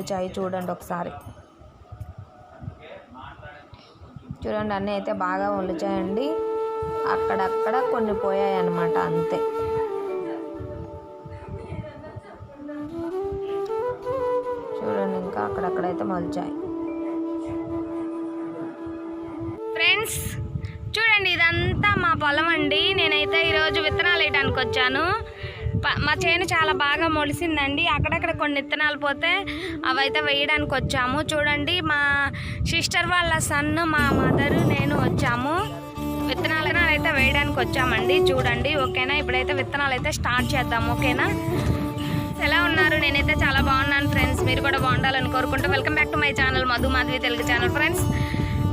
వచ్చాయి చూడండి ఒకసారి. చూడండి అన్నీ అయితే బాగా మొలిచాయండి. అక్కడక్కడ కొన్ని పోయాయి అన్నమాట, అంతే. చూడండి ఇంకా అక్కడక్కడైతే మొలిచాయి. ఫ్రెండ్స్ చూడండి ఇదంతా మా పొలం అండి. నేనైతే ఈరోజు విత్తనాలు వేయడానికి వచ్చాను. మా చేను చాలా బాగా మొలిసిందండి. అక్కడక్కడ కొన్ని విత్తనాలు పోతే అవైతే వేయడానికి వచ్చాము. చూడండి మా సిస్టర్ వాళ్ళ సన్, మా మదర్, నేను వచ్చాము. విత్తనాలు అయితే వేయడానికి వచ్చామండి. చూడండి ఓకేనా. ఇప్పుడైతే విత్తనాలు అయితే స్టార్ట్ చేద్దాం, ఓకేనా. ఎలా ఉన్నారు? నేనైతే చాలా బాగున్నాను ఫ్రెండ్స్. మీరు కూడా బాగుండాలని కోరుకుంటూ welcome back to my channel, Madhu Madhavi Telugu channel. Friends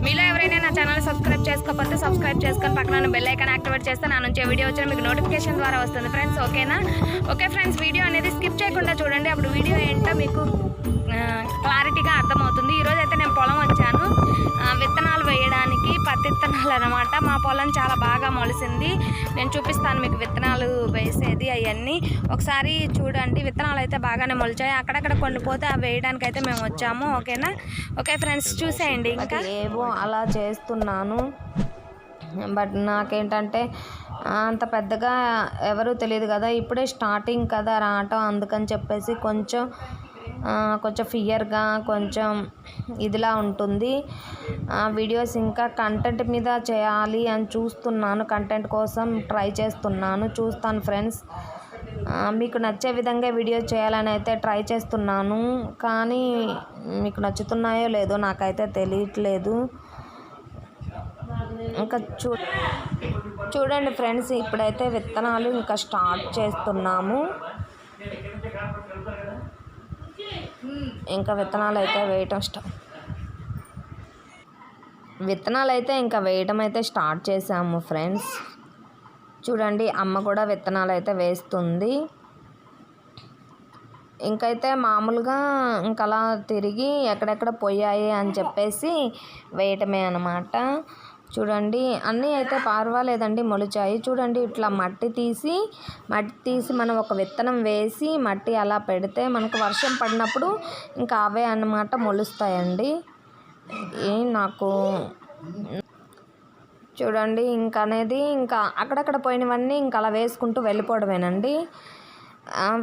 మీలో ఎవరైనా నా ఛానల్ సబ్స్క్రైబ్ చేసుకోకపోతే సబ్స్క్రైబ్ చేసుకొని పక్కన బెల్ ఐకాన్ యాక్టివేట్ చేస్తే నా నుంచి వీడియో వచ్చిన మీకు నోటిఫికేషన్ ద్వారా వస్తుంది ఫ్రెండ్స్, ఓకేనా. ఓకే ఫ్రెండ్స్, వీడియో అనేది స్కిప్ చేయకుండా చూడండి. అప్పుడు వీడియో ఏంటో మీకు క్లారిటీగా అర్థమవుతుంది. ఈరోజు అయితే నేను పొలం వచ్చాను విత్తనాలు వేయడానికి, పత్తి విత్తనాలు అనమాట. మా పొలం చాలా బాగా మొలిసింది. నేను చూపిస్తాను మీకు విత్తనాలు వేసేది అవన్నీ. ఒకసారి చూడండి. విత్తనాలు అయితే బాగానే మొలిచాయి. అక్కడక్కడ కొన్ని పోతే అవి వేయడానికి అయితే మేము వచ్చాము, ఓకేనా. ఓకే ఫ్రెండ్స్ చూసేయండి. ఇంకా ఏవో అలా చేస్తున్నాను. బట్ నాకేంటంటే అంత పెద్దగా ఎవరు తెలియదు కదా, ఇప్పుడే స్టార్టింగ్ కదా రావటం, అందుకని చెప్పేసి కొంచెం ఫియర్గా కొంచెం ఇదిలా ఉంటుంది. వీడియోస్ ఇంకా కంటెంట్ మీద చేయాలి అని చూస్తున్నాను. కంటెంట్ కోసం ట్రై చేస్తున్నాను. చూస్తాను ఫ్రెండ్స్, మీకు నచ్చే విధంగా వీడియో చేయాలని అయితే ట్రై చేస్తున్నాను. కానీ మీకు నచ్చుతున్నాయో లేదో నాకైతే తెలియట్లేదు. ఇంకా చూడండి ఫ్రెండ్స్, ఇప్పుడైతే విత్తనాలు ఇంకా స్టార్ట్ చేస్తున్నాము. ఇంకా విత్తనాలు అయితే వేయటం అయితే స్టార్ట్ చేసాము ఫ్రెండ్స్. చూడండి అమ్మ కూడా విత్తనాలు అయితే వేస్తుంది. ఇంకైతే మామూలుగా ఇంకలా తిరిగి ఎక్కడెక్కడ పోయాయి అని చెప్పేసి వేయటమే అన్నమాట. చూడండి అన్నీ అయితే పర్వాలేదండి, మొలిచాయి. చూడండి ఇట్లా మట్టి తీసి మనం ఒక విత్తనం వేసి మట్టి అలా పెడితే మనకు వర్షం పడినప్పుడు ఇంకా అవే అన్నమాట మొలుస్తాయండి. నాకు చూడండి ఇంకా అనేది ఇంకా అక్కడక్కడ పోయినవన్నీ ఇంకా అలా వేసుకుంటూ వెళ్ళిపోవడమేనండి.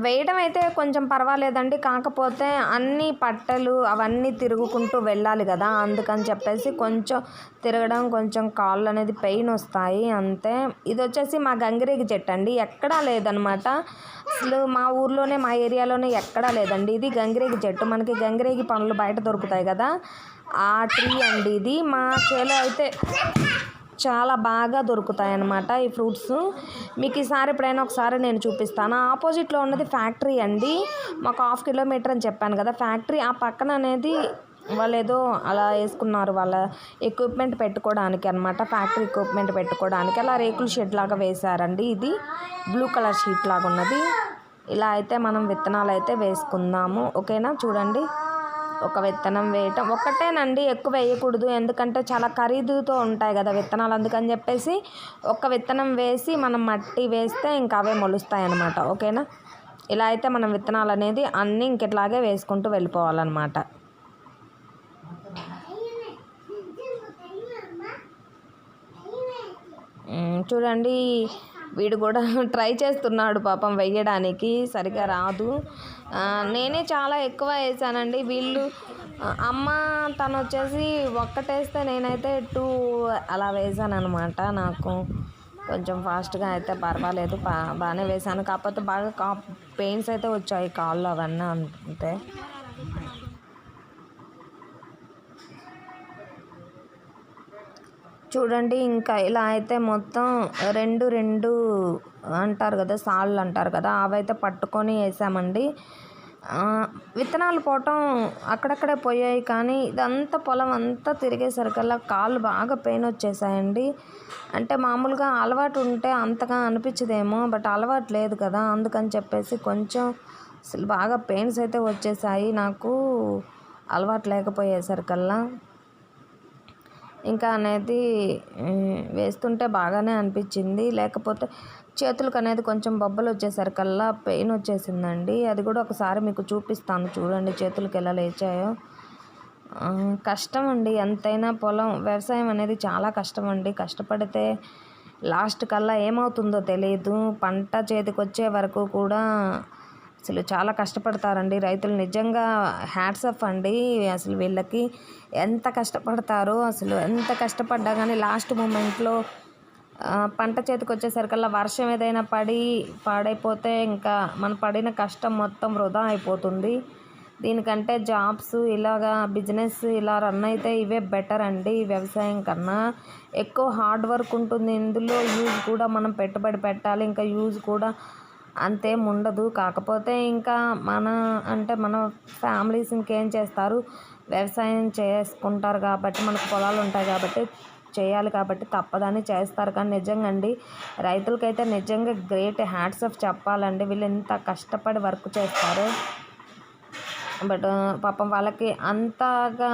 వేయడం అయితే కొంచెం పర్వాలేదండి. కాకపోతే అన్ని పట్టలు అవన్నీ తిరుగుకుంటూ వెళ్ళాలి కదా, అందుకని చెప్పేసి కొంచెం తిరగడం, కొంచెం కాళ్ళు అనేది పెయిన్ వస్తాయి అంతే. ఇది వచ్చేసి మా గంగిరేగి చెట్టు అండి, ఎక్కడా లేదనమాట. అసలు మా ఊర్లోనే మా ఏరియాలోనే ఎక్కడా లేదండి. ఇది గంగిరేగి చెట్టు. మనకి గంగిరేగి పండ్లు బయట దొరుకుతాయి కదా, ఆ ట్రీ అండి ఇది. మా చేలో అయితే చాలా బాగా దొరుకుతాయి అన్నమాట ఈ ఫ్రూట్స్. మీకు ఈసారి ఎప్పుడైనా ఒకసారి నేను చూపిస్తాను. ఆపోజిట్లో ఉన్నది ఫ్యాక్టరీ అండి. మాకు 1/2 కిలోమీటర్ అని చెప్పాను కదా ఫ్యాక్టరీ. ఆ పక్కన అనేది వాళ్ళు ఏదో అలా వేసుకున్నారు, వాళ్ళ ఎక్విప్మెంట్ పెట్టుకోవడానికి అనమాట. ఫ్యాక్టరీ ఎక్విప్మెంట్ పెట్టుకోవడానికి అలా రేకుల షెడ్ లాగా వేశారండి. ఇది బ్లూ కలర్ షీట్ లాగా ఉన్నది. ఇలా అయితే మనం విత్తనాలు అయితే వేసుకుందాము, ఓకేనా. చూడండి ఒక విత్తనం వేయటం ఒక్కటేనండి, ఎక్కువ వేయకూడదు. ఎందుకంటే చాలా ఖరీదుతో ఉంటాయి కదా విత్తనాలు, అందుకని చెప్పేసి ఒక్క విత్తనం వేసి మనం మట్టి వేస్తే ఇంకా అవే మొలుస్తాయి అన్నమాట, ఓకేనా. ఇలా అయితే మనం విత్తనాలు అనేది అన్నీ ఇంకెట్లాగే వేసుకుంటూ వెళ్ళిపోవాలన్నమాట. చూడండి వీడు కూడా ట్రై చేస్తున్నాడు పాపం వేయడానికి, సరిగా రాదు. నేనే చాలా ఎక్కువ వేసానండి. వీళ్ళు అమ్మ తను వచ్చేసి ఒక్కటేస్తే నేనైతే 2 అలా వేసాను అనమాట. నాకు కొంచెం ఫాస్ట్గా అయితే పర్వాలేదు, బాగానే వేసాను. కాకపోతే బాగా పెయిన్స్ అయితే వచ్చాయి కాళ్ళు అవన్నీ అంతే. చూడండి ఇంకా ఇలా అయితే మొత్తం 2 అంటారు కదా, సాళ్ళు అంటారు కదా, అవైతే పట్టుకొని వేసామండి. విత్తనాలు పోవటం అక్కడక్కడే పోయాయి, కానీ ఇదంతా పొలం అంతా తిరిగేసరికల్లా కాళ్ళు బాగా పెయిన్ వచ్చేసాయండి. అంటే మామూలుగా అలవాటు ఉంటే అంతగా అనిపించదేమో, బట్ అలవాటు లేదు కదా, అందుకని చెప్పేసి కొంచెం అసలు బాగా పెయిన్స్ అయితే వచ్చేసాయి నాకు అలవాటు లేకపోయేసరికల్లా. ఇంకా అనేది వేస్తుంటే బాగానే అనిపించింది. లేకపోతే చేతులకు అనేది కొంచెం బొబ్బలు వచ్చేసరికల్లా పెయిన్ వచ్చేసిందండి. అది కూడా ఒకసారి మీకు చూపిస్తాను చూడండి చేతులకు ఎలా లేచాయో. కష్టం అండి, ఎంతైనా పొలం వ్యవసాయం అనేది చాలా కష్టం అండి. కష్టపడితే లాస్ట్ కల్లా ఏమవుతుందో తెలియదు. పంట చేతికి వచ్చే వరకు కూడా అసలు చాలా కష్టపడతారండి రైతులు. నిజంగా హ్యాట్స్ ఆఫ్ అండి. అసలు వీళ్ళకి ఎంత కష్టపడతారో, అసలు ఎంత కష్టపడ్డా కానీ లాస్ట్ మూమెంట్లో పంట చేతికి వచ్చేసరికల్లా వర్షం ఏదైనా పాడైపోతే ఇంకా మనం పడిన కష్టం మొత్తం వృధా అయిపోతుంది. దీనికంటే జాబ్స్ ఇలాగా బిజినెస్ ఇలా రన్ అయితే ఇవే బెటర్ అండి. వ్యవసాయం కన్నా ఎక్కువ హార్డ్ వర్క్ ఉంటుంది ఇందులో. యూజ్ కూడా మనం పెట్టుబడి పెట్టాలి, ఇంకా యూజ్ కూడా అంతేం ఉండదు. కాకపోతే ఇంకా మన ఫ్యామిలీస్ ఇంకేం చేస్తారు, వ్యవసాయం చేసుకుంటారు కాబట్టి, మనకు పొలాలు ఉంటాయి కాబట్టి చేయాలి కాబట్టి తప్పదని చేస్తారు. కానీ నిజంగా అండి రైతులకైతే నిజంగా గ్రేట్ హ్యాట్స్ ఆఫ్ చెప్పాలండి. వీళ్ళు ఎంత కష్టపడి వర్క్ చేస్తారు. బట్ పాపం వాళ్ళకి అంతగా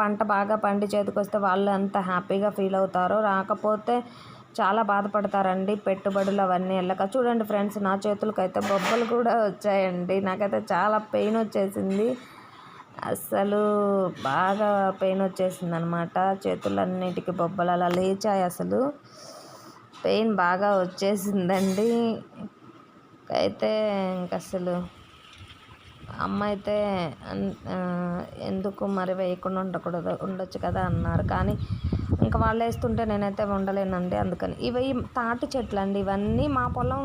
పంట బాగా పండి చేతికొస్తే వాళ్ళు అంత హ్యాపీగా ఫీల్ అవుతారో, రాకపోతే చాలా బాధపడతారండి. పెట్టుబడులు అవన్నీ వెళ్ళక. చూడండి ఫ్రెండ్స్, నా చేతులకైతే బొబ్బలు కూడా వచ్చాయండి. నాకైతే చాలా పెయిన్ వచ్చేసింది. అస్సలు బాగా పెయిన్ వచ్చేసింది అనమాట. చేతులన్నిటికీ బొబ్బలు అలా లేచాయి. అసలు పెయిన్ బాగా వచ్చేసిందండి. అయితే ఇంక అసలు అమ్మ అయితే ఎందుకు మరి వేయకుండా ఉండొచ్చు కదా అన్నారు. కానీ ఇంకా వాళ్ళు వేస్తుంటే నేనైతే ఉండలేనండి. అందుకని ఇవి తాటి చెట్లు అండి, ఇవన్నీ మా పొలం